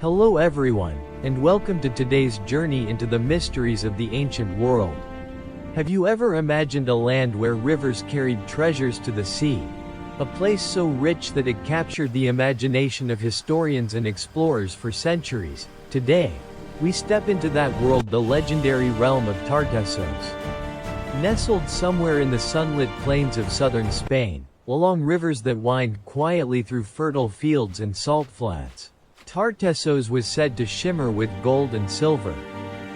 Hello everyone, and welcome to today's journey into the mysteries of the ancient world. Have you ever imagined a land where rivers carried treasures to the sea? A place so rich that it captured the imagination of historians and explorers for centuries. Today, we step into that world, the legendary realm of Tartessos. Nestled somewhere in the sunlit plains of southern Spain, along rivers that wind quietly through fertile fields and salt flats, Tartessos was said to shimmer with gold and silver.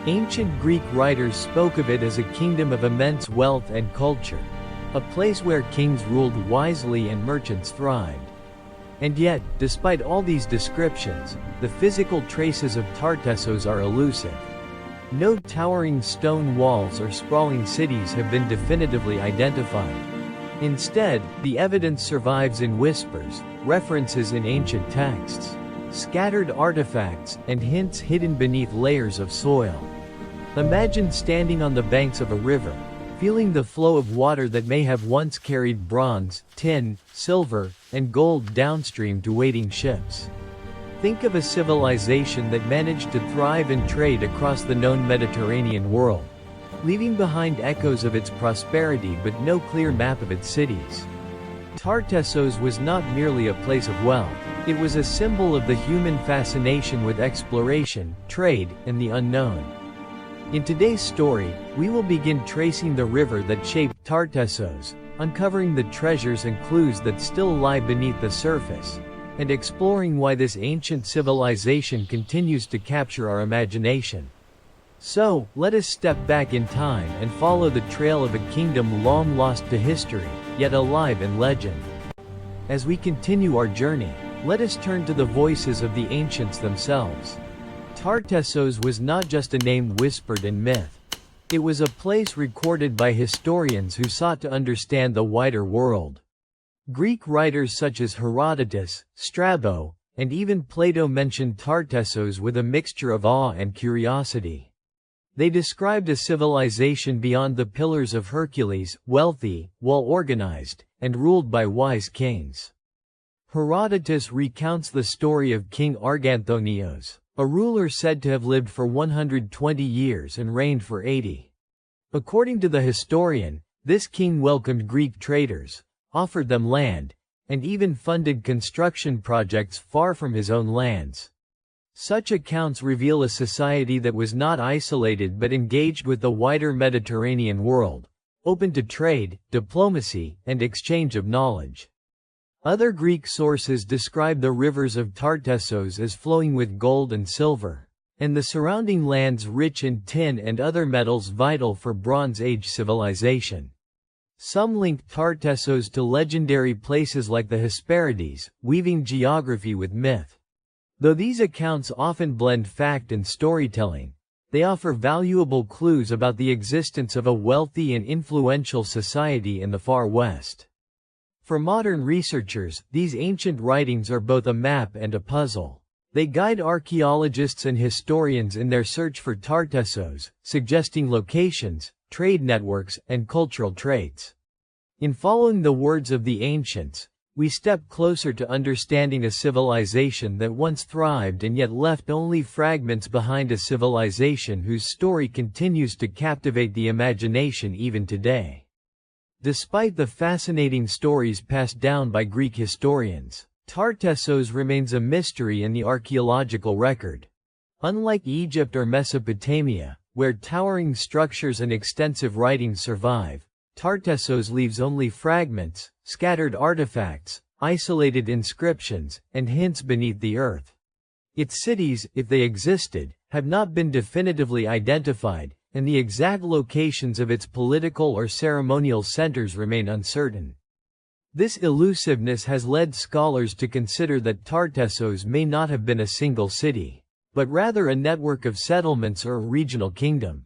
Ancient Greek writers spoke of it as a kingdom of immense wealth and culture, a place where kings ruled wisely and merchants thrived. And yet, despite all these descriptions, the physical traces of Tartessos are elusive. No towering stone walls or sprawling cities have been definitively identified. Instead, the evidence survives in whispers, references in ancient texts, scattered artifacts, and hints hidden beneath layers of soil. Imagine standing on the banks of a river, feeling the flow of water that may have once carried bronze, tin, silver, and gold downstream to waiting ships. Think of a civilization that managed to thrive and trade across the known Mediterranean world, leaving behind echoes of its prosperity but no clear map of its cities. Tartessos was not merely a place of wealth, it was a symbol of the human fascination with exploration, trade, and the unknown. In today's story, we will begin tracing the river that shaped Tartessos, uncovering the treasures and clues that still lie beneath the surface, and exploring why this ancient civilization continues to capture our imagination. So, let us step back in time and follow the trail of a kingdom long lost to history, yet alive in legend. As we continue our journey, let us turn to the voices of the ancients themselves. Tartessos was not just a name whispered in myth. It was a place recorded by historians who sought to understand the wider world. Greek writers such as Herodotus, Strabo, and even Plato mentioned Tartessos with a mixture of awe and curiosity. They described a civilization beyond the Pillars of Hercules, wealthy, well-organized, and ruled by wise kings. Herodotus recounts the story of King Arganthonios, a ruler said to have lived for 120 years and reigned for 80. According to the historian, this king welcomed Greek traders, offered them land, and even funded construction projects far from his own lands. Such accounts reveal a society that was not isolated but engaged with the wider Mediterranean world, open to trade, diplomacy, and exchange of knowledge. Other Greek sources describe the rivers of Tartessos as flowing with gold and silver, and the surrounding lands rich in tin and other metals vital for Bronze Age civilization. Some link Tartessos to legendary places like the Hesperides, weaving geography with myth. Though these accounts often blend fact and storytelling, they offer valuable clues about the existence of a wealthy and influential society in the far west. For modern researchers, these ancient writings are both a map and a puzzle. They guide archaeologists and historians in their search for Tartessos, suggesting locations, trade networks, and cultural traits. In following the words of the ancients, we step closer to understanding a civilization that once thrived and yet left only fragments behind, a civilization whose story continues to captivate the imagination even today. Despite the fascinating stories passed down by Greek historians, Tartessos remains a mystery in the archaeological record. Unlike Egypt or Mesopotamia, where towering structures and extensive writings survive, Tartessos leaves only fragments, scattered artifacts, isolated inscriptions, and hints beneath the earth. Its cities, if they existed, have not been definitively identified, and the exact locations of its political or ceremonial centers remain uncertain. This elusiveness has led scholars to consider that Tartessos may not have been a single city, but rather a network of settlements or a regional kingdom.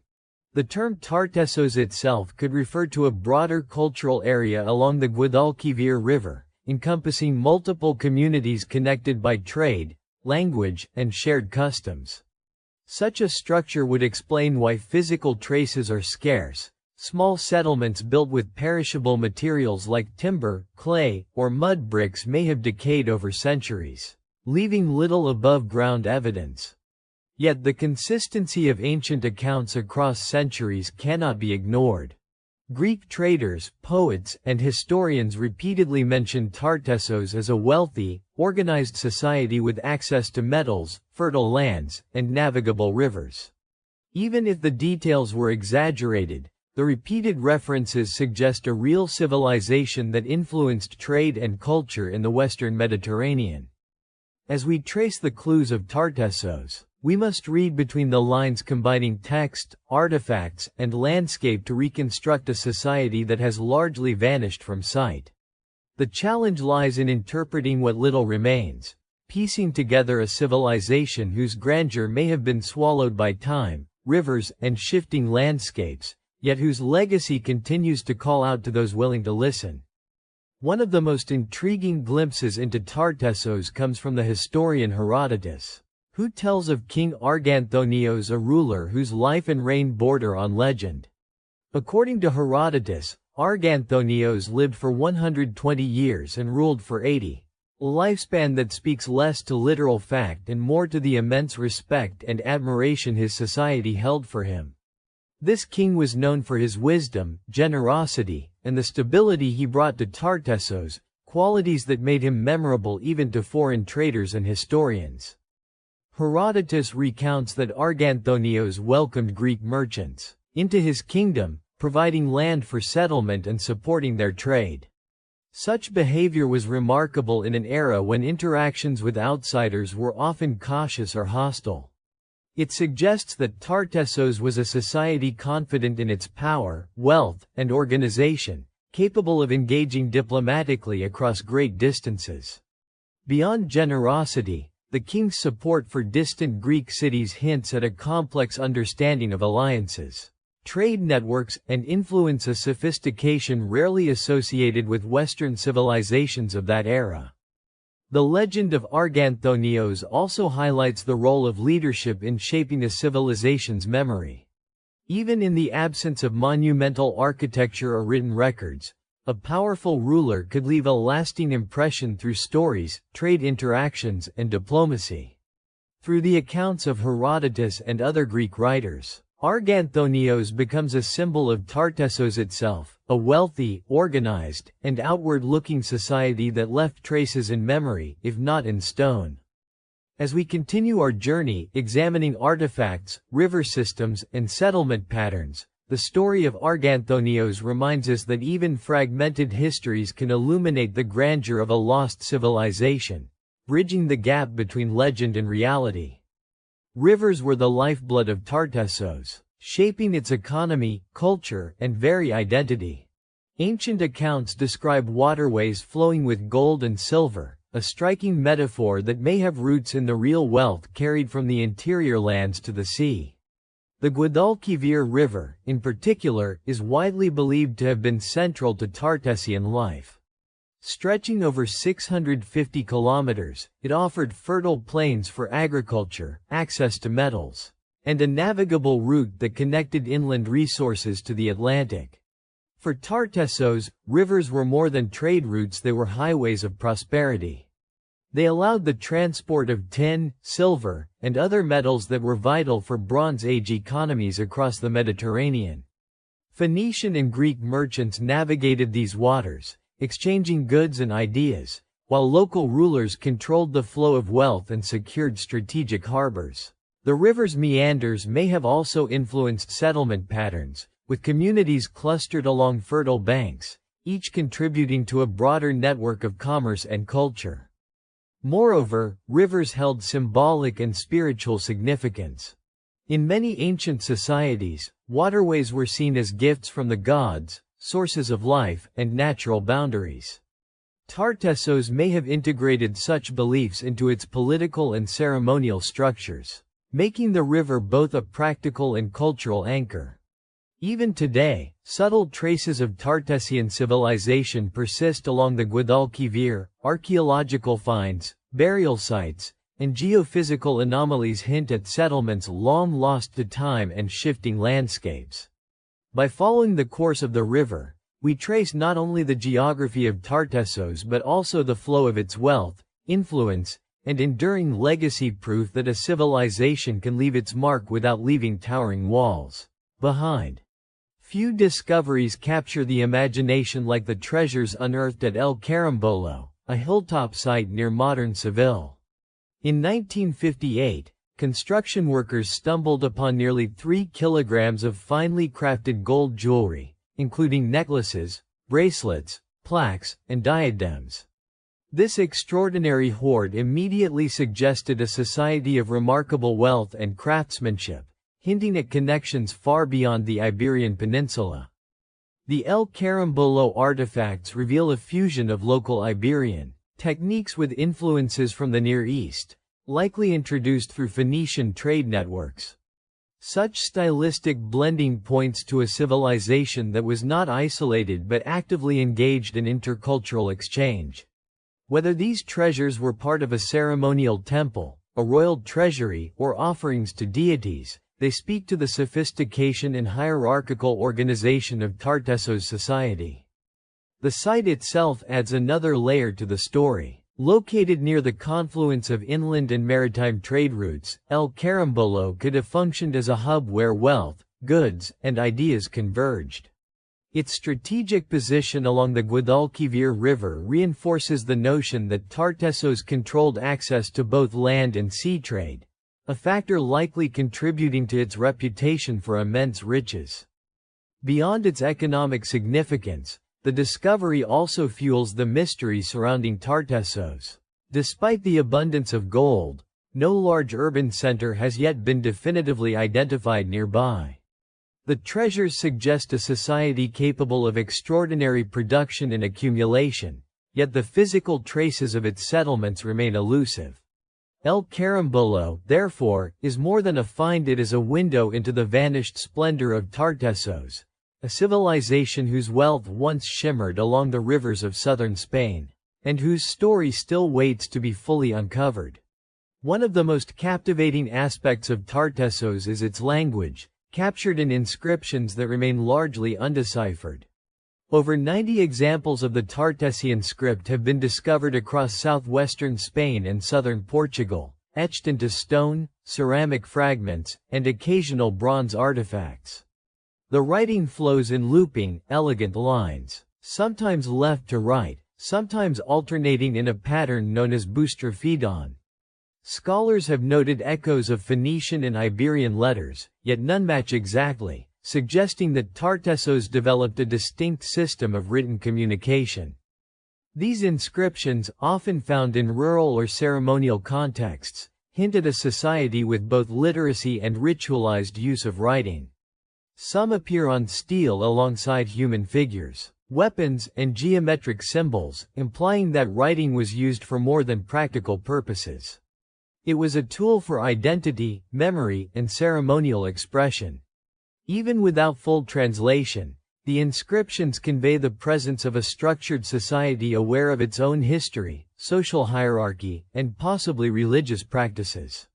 The term Tartessos itself could refer to a broader cultural area along the Guadalquivir River, encompassing multiple communities connected by trade, language, and shared customs. Such a structure would explain why physical traces are scarce. Small settlements built with perishable materials like timber, clay, or mud bricks may have decayed over centuries. leaving little above-ground evidence. Yet the consistency of ancient accounts across centuries cannot be ignored. Greek traders, poets, and historians repeatedly mention Tartessos as a wealthy, organized society with access to metals, fertile lands, and navigable rivers. Even if the details were exaggerated, the repeated references suggest a real civilization that influenced trade and culture in the Western Mediterranean. As we trace the clues of Tartessos, we must read between the lines, combining text, artifacts, and landscape to reconstruct a society that has largely vanished from sight. The challenge lies in interpreting what little remains, piecing together a civilization whose grandeur may have been swallowed by time, rivers, and shifting landscapes, yet whose legacy continues to call out to those willing to listen. One of the most intriguing glimpses into Tartessos comes from the historian Herodotus, who tells of King Arganthonios, a ruler whose life and reign border on legend. According to Herodotus, Arganthonios lived for 120 years and ruled for 80, a lifespan that speaks less to literal fact and more to the immense respect and admiration his society held for him. This king was known for his wisdom, generosity, and the stability he brought to Tartessos, qualities that made him memorable even to foreign traders and historians. Herodotus recounts that Arganthonios welcomed Greek merchants into his kingdom, providing land for settlement and supporting their trade. Such behavior was remarkable in an era when interactions with outsiders were often cautious or hostile. It suggests that Tartessos was a society confident in its power, wealth, and organization, capable of engaging diplomatically across great distances. Beyond generosity, the king's support for distant Greek cities hints at a complex understanding of alliances, trade networks, and influence, a sophistication rarely associated with Western civilizations of that era. The legend of Arganthonios also highlights the role of leadership in shaping a civilization's memory. Even in the absence of monumental architecture or written records, a powerful ruler could leave a lasting impression through stories, trade interactions, and diplomacy. Through the accounts of Herodotus and other Greek writers, Arganthonios becomes a symbol of Tartessos itself, a wealthy, organized, and outward-looking society that left traces in memory, if not in stone. As we continue our journey, examining artifacts, river systems, and settlement patterns, the story of Arganthonios reminds us that even fragmented histories can illuminate the grandeur of a lost civilization, bridging the gap between legend and reality. Rivers were the lifeblood of Tartessos, shaping its economy, culture, and very identity. Ancient accounts describe waterways flowing with gold and silver, a striking metaphor that may have roots in the real wealth carried from the interior lands to the sea. The Guadalquivir River, in particular, is widely believed to have been central to Tartessian life. Stretching over 650 kilometers, it offered fertile plains for agriculture, access to metals, and a navigable route that connected inland resources to the Atlantic. For Tartessos, rivers were more than trade routes, they were highways of prosperity. They allowed the transport of tin, silver, and other metals that were vital for Bronze Age economies across the Mediterranean. Phoenician and Greek merchants navigated these waters, exchanging goods and ideas, while local rulers controlled the flow of wealth and secured strategic harbors. The river's meanders may have also influenced settlement patterns, with communities clustered along fertile banks, each contributing to a broader network of commerce and culture. Moreover, rivers held symbolic and spiritual significance. In many ancient societies, waterways were seen as gifts from the gods, sources of life, and natural boundaries. Tartessos may have integrated such beliefs into its political and ceremonial structures, making the river both a practical and cultural anchor. Even today, subtle traces of Tartessian civilization persist along the Guadalquivir. Archaeological finds, burial sites, and geophysical anomalies hint at settlements long lost to time and shifting landscapes. By following the course of the river, we trace not only the geography of Tartessos but also the flow of its wealth, influence, and enduring legacy, proof that a civilization can leave its mark without leaving towering walls behind. Few discoveries capture the imagination like the treasures unearthed at El Carambolo, a hilltop site near modern Seville. In 1958, construction workers stumbled upon nearly 3 kilograms of finely crafted gold jewelry, including necklaces, bracelets, plaques, and diadems. This extraordinary hoard immediately suggested a society of remarkable wealth and craftsmanship, hinting at connections far beyond the Iberian Peninsula. The El Carambolo artifacts reveal a fusion of local Iberian techniques with influences from the Near East, likely introduced through Phoenician trade networks. Such stylistic blending points to a civilization that was not isolated but actively engaged in intercultural exchange. Whether these treasures were part of a ceremonial temple, a royal treasury, or offerings to deities, they speak to the sophistication and hierarchical organization of Tartessos society. The site itself adds another layer to the story. Located near the confluence of inland and maritime trade routes, El Carambolo could have functioned as a hub where wealth, goods, and ideas converged. Its strategic position along the Guadalquivir River reinforces the notion that Tartessos controlled access to both land and sea trade, a factor likely contributing to its reputation for immense riches. Beyond its economic significance, the discovery also fuels the mystery surrounding Tartessos. Despite the abundance of gold, no large urban center has yet been definitively identified nearby. The treasures suggest a society capable of extraordinary production and accumulation, yet the physical traces of its settlements remain elusive. El Carambolo, therefore, is more than a find, it is a window into the vanished splendor of Tartessos, a civilization whose wealth once shimmered along the rivers of southern Spain, and whose story still waits to be fully uncovered. One of the most captivating aspects of Tartessos is its language, captured in inscriptions that remain largely undeciphered. Over 90 examples of the Tartessian script have been discovered across southwestern Spain and southern Portugal, etched into stone, ceramic fragments, and occasional bronze artifacts. The writing flows in looping, elegant lines, sometimes left to right, sometimes alternating in a pattern known as boustrophedon. Scholars have noted echoes of Phoenician and Iberian letters, yet none match exactly, suggesting that Tartessos developed a distinct system of written communication. These inscriptions, often found in rural or ceremonial contexts, hint at a society with both literacy and ritualized use of writing. Some appear on stele alongside human figures, weapons, and geometric symbols, implying that writing was used for more than practical purposes. It was a tool for identity, memory, and ceremonial expression. Even without full translation, the inscriptions convey the presence of a structured society aware of its own history, social hierarchy, and possibly religious practices.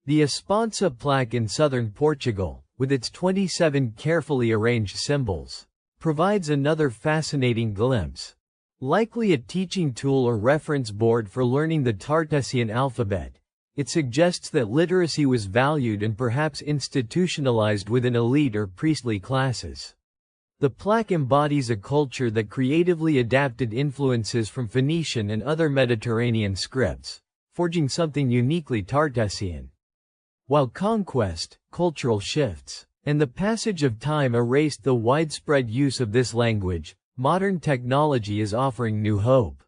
The Espansa plaque in southern Portugal, with its 27 carefully arranged symbols, provides another fascinating glimpse. Likely a teaching tool or reference board for learning the Tartessian alphabet, it suggests that literacy was valued and perhaps institutionalized within elite or priestly classes. The plaque embodies a culture that creatively adapted influences from Phoenician and other Mediterranean scripts, forging something uniquely Tartessian. While conquest, cultural shifts, and the passage of time erased the widespread use of this language, modern technology is offering new hope.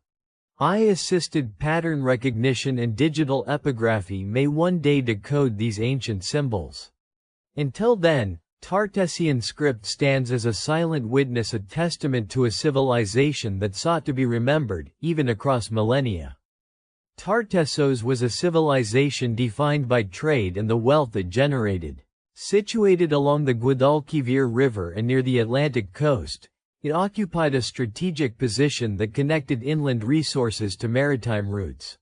AI-assisted pattern recognition and digital epigraphy may one day decode these ancient symbols. Until then, Tartessian script stands as a silent witness, a testament to a civilization that sought to be remembered, even across millennia. Tartessos was a civilization defined by trade and the wealth it generated. Situated along the Guadalquivir River and near the Atlantic coast, it occupied a strategic position that connected inland resources to maritime routes.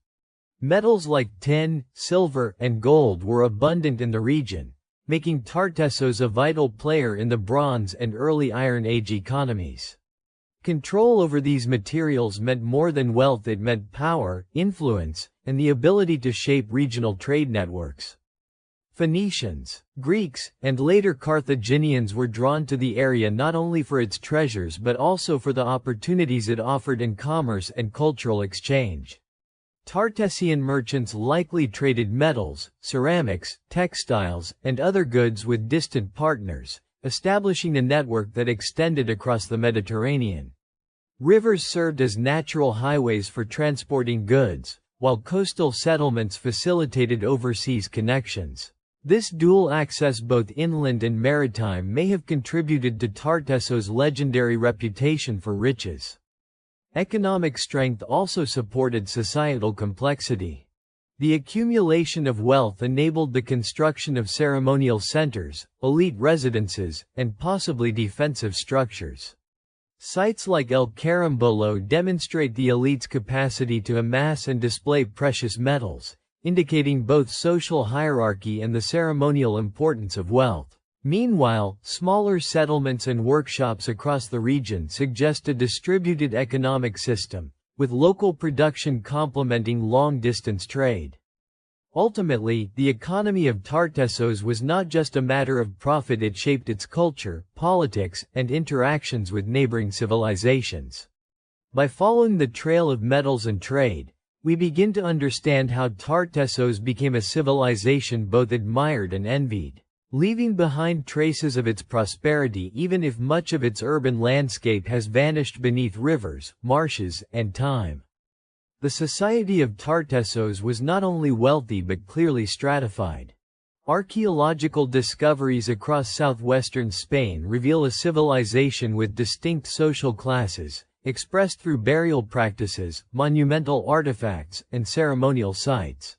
Metals like tin, silver, and gold were abundant in the region, making Tartessos a vital player in the Bronze and early Iron Age economies. Control over these materials meant more than wealth, it meant power, influence, and the ability to shape regional trade networks. Phoenicians, Greeks, and later Carthaginians were drawn to the area not only for its treasures but also for the opportunities it offered in commerce and cultural exchange. Tartessian merchants likely traded metals, ceramics, textiles, and other goods with distant partners, establishing a network that extended across the Mediterranean. Rivers served as natural highways for transporting goods, while coastal settlements facilitated overseas connections. This dual access both inland and maritime may have contributed to Tartessos' legendary reputation for riches. Economic strength also supported societal complexity. The accumulation of wealth enabled the construction of ceremonial centers, elite residences, and possibly defensive structures. Sites like El Carambolo demonstrate the elite's capacity to amass and display precious metals, indicating both social hierarchy and the ceremonial importance of wealth. Meanwhile, smaller settlements and workshops across the region suggest a distributed economic system, with local production complementing long-distance trade. Ultimately, the economy of Tartessos was not just a matter of profit, it shaped its culture, politics, and interactions with neighboring civilizations. By following the trail of metals and trade, we begin to understand how Tartessos became a civilization both admired and envied, leaving behind traces of its prosperity even if much of its urban landscape has vanished beneath rivers, marshes, and time. The society of Tartessos was not only wealthy but clearly stratified. Archaeological discoveries across southwestern Spain reveal a civilization with distinct social classes, expressed through burial practices, monumental artifacts, and ceremonial sites.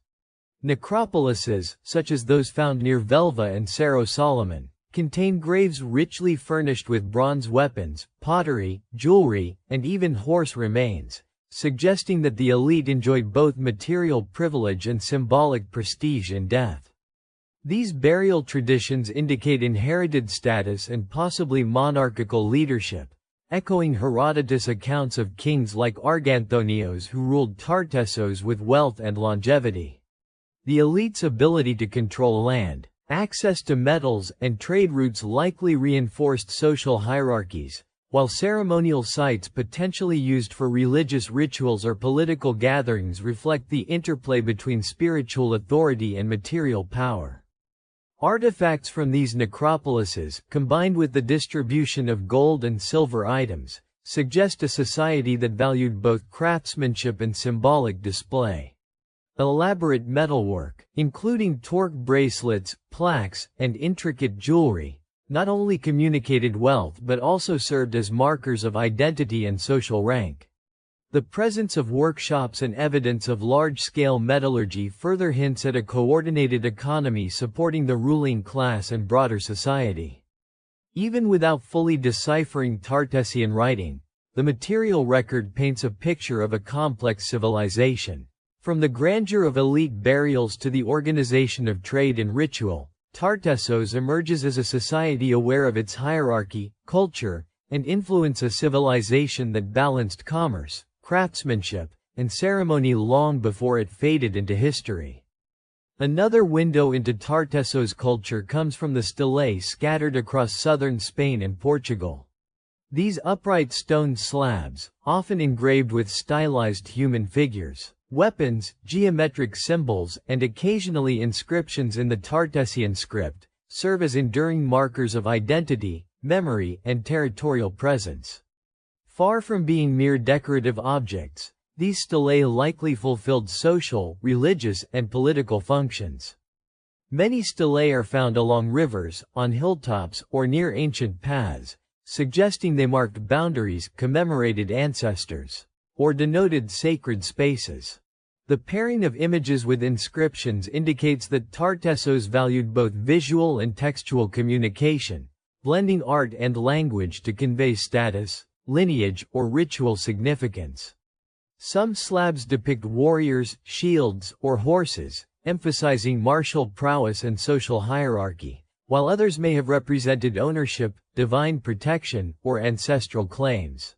Necropolises, such as those found near Velva and Cerro Solomon, contain graves richly furnished with bronze weapons, pottery, jewelry, and even horse remains, suggesting that the elite enjoyed both material privilege and symbolic prestige in death. These burial traditions indicate inherited status and possibly monarchical leadership, echoing Herodotus' accounts of kings like Arganthonios who ruled Tartessos with wealth and longevity. The elite's ability to control land, access to metals, and trade routes likely reinforced social hierarchies, while ceremonial sites potentially used for religious rituals or political gatherings reflect the interplay between spiritual authority and material power. Artifacts from these necropolises, combined with the distribution of gold and silver items, suggest a society that valued both craftsmanship and symbolic display. Elaborate metalwork, including torque bracelets, plaques, and intricate jewelry, not only communicated wealth but also served as markers of identity and social rank. The presence of workshops and evidence of large-scale metallurgy further hints at a coordinated economy supporting the ruling class and broader society. Even without fully deciphering Tartessian writing, the material record paints a picture of a complex civilization. From the grandeur of elite burials to the organization of trade and ritual, Tartessos emerges as a society aware of its hierarchy, culture, and influence, a civilization that balanced commerce, craftsmanship, and ceremony long before it faded into history. Another window into Tartessos culture comes from the stelae scattered across southern Spain and Portugal. These upright stone slabs, often engraved with stylized human figures, weapons, geometric symbols, and occasionally inscriptions in the Tartessian script, serve as enduring markers of identity, memory, and territorial presence. Far from being mere decorative objects, these stelae likely fulfilled social, religious, and political functions. Many stelae are found along rivers, on hilltops, or near ancient paths, suggesting they marked boundaries, commemorated ancestors, or denoted sacred spaces. The pairing of images with inscriptions indicates that Tartessos valued both visual and textual communication, blending art and language to convey status, lineage, or ritual significance. Some slabs depict warriors, shields, or horses, emphasizing martial prowess and social hierarchy, while others may have represented ownership, divine protection, or ancestral claims.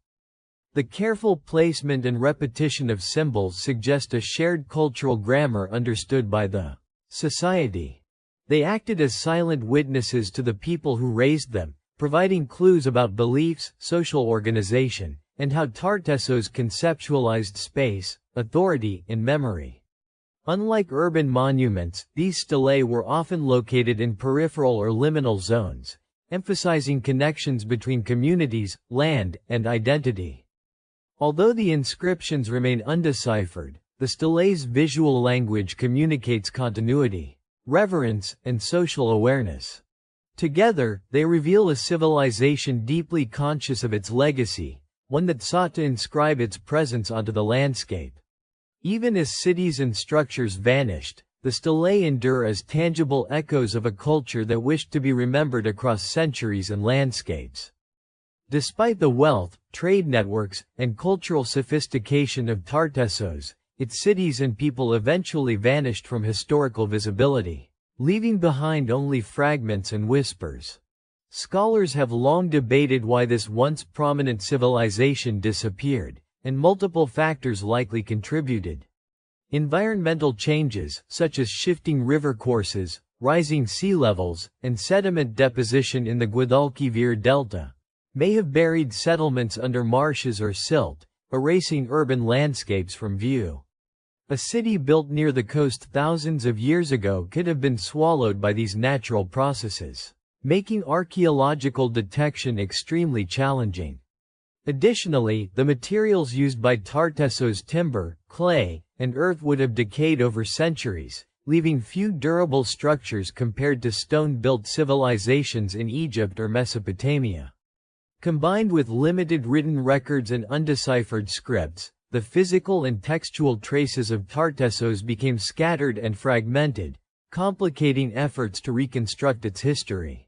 The careful placement and repetition of symbols suggest a shared cultural grammar understood by the society. They acted as silent witnesses to the people who raised them, providing clues about beliefs, social organization, and how Tartessos conceptualized space, authority, and memory. Unlike urban monuments, these stelae were often located in peripheral or liminal zones, emphasizing connections between communities, land, and identity. Although the inscriptions remain undeciphered, the stelae's visual language communicates continuity, reverence, and social awareness. Together, they reveal a civilization deeply conscious of its legacy, one that sought to inscribe its presence onto the landscape. Even as cities and structures vanished, the stelae endure as tangible echoes of a culture that wished to be remembered across centuries and landscapes. Despite the wealth, trade networks, and cultural sophistication of Tartessos, its cities and people eventually vanished from historical visibility, leaving behind only fragments and whispers. Scholars have long debated why this once prominent civilization disappeared, and multiple factors likely contributed. Environmental changes, such as shifting river courses, rising sea levels, and sediment deposition in the Guadalquivir Delta, may have buried settlements under marshes or silt, erasing urban landscapes from view. A city built near the coast thousands of years ago could have been swallowed by these natural processes, making archaeological detection extremely challenging. Additionally, the materials used by Tartessos, timber, clay, and earth would have decayed over centuries, leaving few durable structures compared to stone-built civilizations in Egypt or Mesopotamia. Combined with limited written records and undeciphered scripts, the physical and textual traces of Tartessos became scattered and fragmented, complicating efforts to reconstruct its history.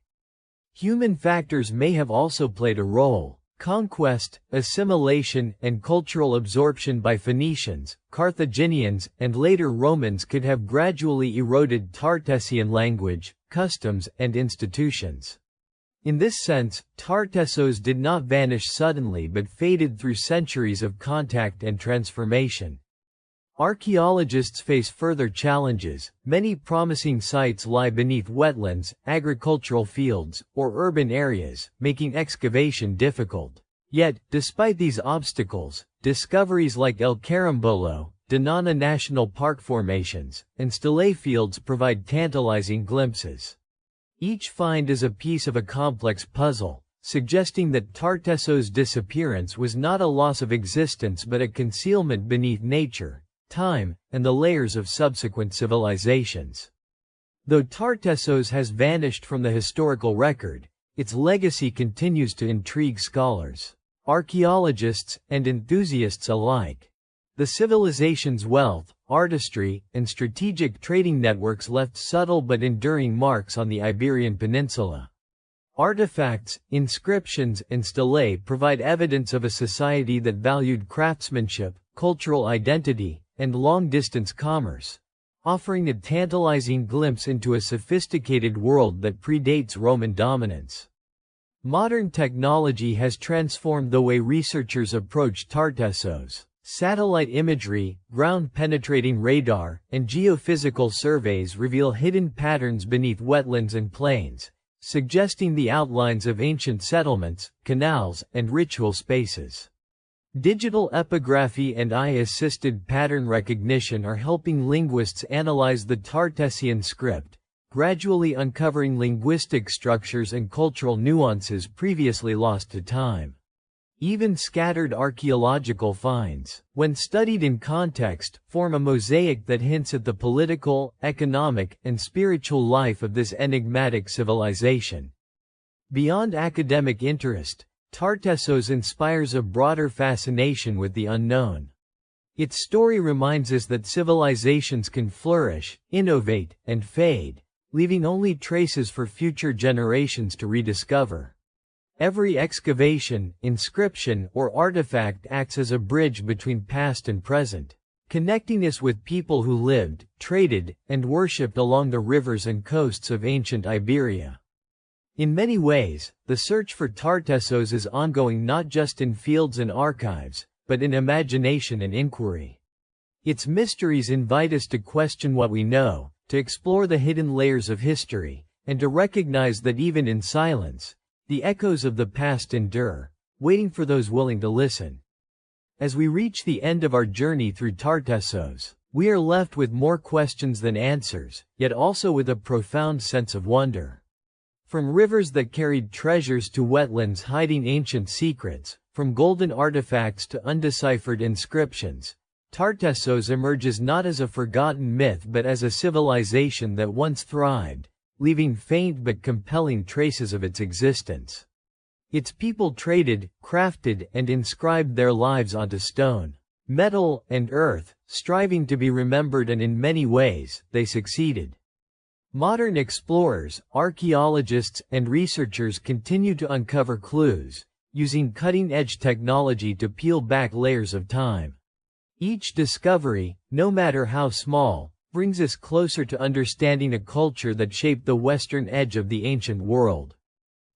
Human factors may have also played a role. Conquest, assimilation, and cultural absorption by Phoenicians, Carthaginians, and later Romans could have gradually eroded Tartessian language, customs, and institutions. In this sense, Tartessos did not vanish suddenly but faded through centuries of contact and transformation. Archaeologists face further challenges. Many promising sites lie beneath wetlands, agricultural fields, or urban areas, making excavation difficult. Yet, despite these obstacles, discoveries like El Carambolo, Donana National Park formations, and stelae fields provide tantalizing glimpses. Each find is a piece of a complex puzzle, suggesting that Tartessos' disappearance was not a loss of existence but a concealment beneath nature, time, and the layers of subsequent civilizations. Though Tartessos has vanished from the historical record, its legacy continues to intrigue scholars, archaeologists, and enthusiasts alike. The civilization's wealth, artistry, and strategic trading networks left subtle but enduring marks on the Iberian Peninsula. Artifacts, inscriptions, and stelae provide evidence of a society that valued craftsmanship, cultural identity, and long-distance commerce, offering a tantalizing glimpse into a sophisticated world that predates Roman dominance. Modern technology has transformed the way researchers approach Tartessos. Satellite imagery, ground-penetrating radar, and geophysical surveys reveal hidden patterns beneath wetlands and plains, suggesting the outlines of ancient settlements, canals, and ritual spaces. Digital epigraphy and eye-assisted pattern recognition are helping linguists analyze the Tartessian script, gradually uncovering linguistic structures and cultural nuances previously lost to time. Even scattered archaeological finds, when studied in context, form a mosaic that hints at the political, economic, and spiritual life of this enigmatic civilization. Beyond academic interest, Tartessos inspires a broader fascination with the unknown. Its story reminds us that civilizations can flourish, innovate, and fade, leaving only traces for future generations to rediscover. Every excavation, inscription, or artifact acts as a bridge between past and present, connecting us with people who lived, traded, and worshipped along the rivers and coasts of ancient Iberia. In many ways, the search for Tartessos is ongoing not just in fields and archives, but in imagination and inquiry. Its mysteries invite us to question what we know, to explore the hidden layers of history, and to recognize that even in silence, the echoes of the past endure, waiting for those willing to listen. As we reach the end of our journey through Tartessos, we are left with more questions than answers, yet also with a profound sense of wonder. From rivers that carried treasures to wetlands hiding ancient secrets, from golden artifacts to undeciphered inscriptions, Tartessos emerges not as a forgotten myth but as a civilization that once thrived, leaving faint but compelling traces of its existence. Its people traded, crafted, and inscribed their lives onto stone, metal, and earth, striving to be remembered, and in many ways, they succeeded. Modern explorers, archaeologists, and researchers continue to uncover clues, using cutting-edge technology to peel back layers of time. Each discovery, no matter how small, brings us closer to understanding a culture that shaped the western edge of the ancient world.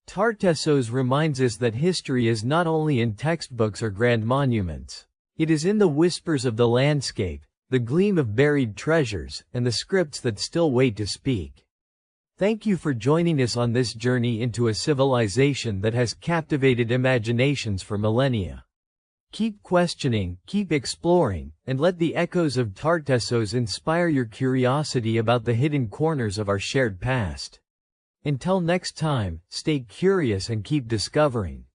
Tartessos reminds us that history is not only in textbooks or grand monuments. It is in the whispers of the landscape, the gleam of buried treasures, and the scripts that still wait to speak. Thank you for joining us on this journey into a civilization that has captivated imaginations for millennia. Keep questioning, keep exploring, and let the echoes of Tartessos inspire your curiosity about the hidden corners of our shared past. Until next time, stay curious and keep discovering.